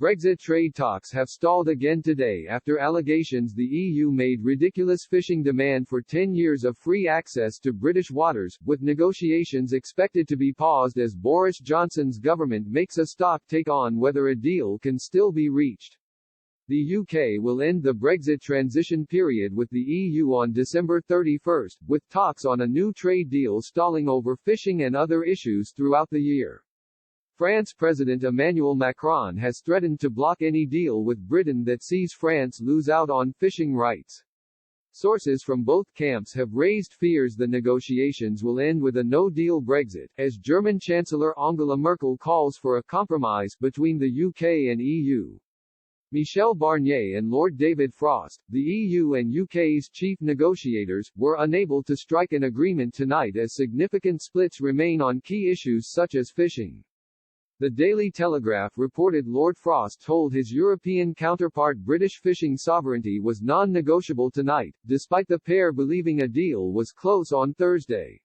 Brexit trade talks have stalled again today after allegations the EU made ridiculous fishing demand for 10 years of free access to British waters, with negotiations expected to be paused as Boris Johnson's government makes a stock-take on whether a deal can still be reached. The UK will end the Brexit transition period with the EU on December 31, with talks on a new trade deal stalling over fishing and other issues throughout the year. France President Emmanuel Macron has threatened to block any deal with Britain that sees France lose out on fishing rights. Sources from both camps have raised fears the negotiations will end with a no-deal Brexit, as German Chancellor Angela Merkel calls for a compromise between the UK and EU. Michel Barnier and Lord David Frost, the EU and UK's chief negotiators, were unable to strike an agreement tonight as significant splits remain on key issues such as fishing. The Daily Telegraph reported Lord Frost told his European counterpart British fishing sovereignty was non-negotiable tonight, despite the pair believing a deal was close on Thursday.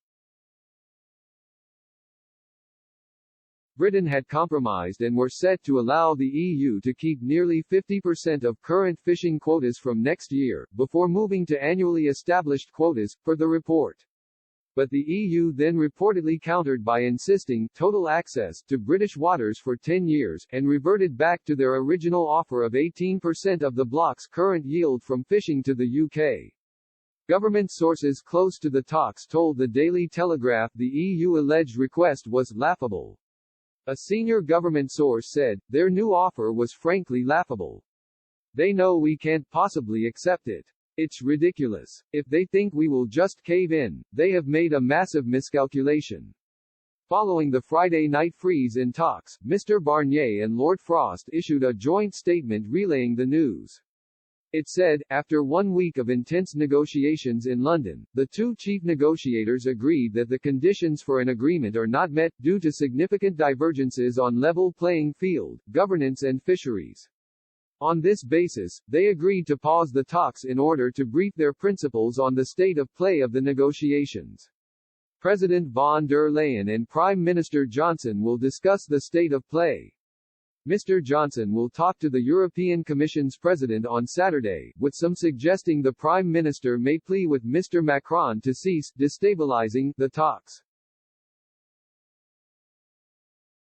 Britain had compromised and were set to allow the EU to keep nearly 50% of current fishing quotas from next year, before moving to annually established quotas, per the report. But the EU then reportedly countered by insisting total access to British waters for 10 years, and reverted back to their original offer of 18% of the bloc's current yield from fishing to the UK. Government sources close to the talks told the Daily Telegraph the EU alleged request was laughable. A senior government source said, "Their new offer was frankly laughable. They know we can't possibly accept it. It's ridiculous. If they think we will just cave in, they have made a massive miscalculation." Following the Friday night freeze in talks, Mr. Barnier and Lord Frost issued a joint statement relaying the news. It said, after 1 week of intense negotiations in London, the two chief negotiators agreed that the conditions for an agreement are not met, due to significant divergences on level playing field, governance and fisheries. On this basis, they agreed to pause the talks in order to brief their principals on the state of play of the negotiations. President von der Leyen and Prime Minister Johnson will discuss the state of play. Mr. Johnson will talk to the European Commission's president on Saturday, with some suggesting the Prime Minister may plead with Mr. Macron to cease destabilizing the talks.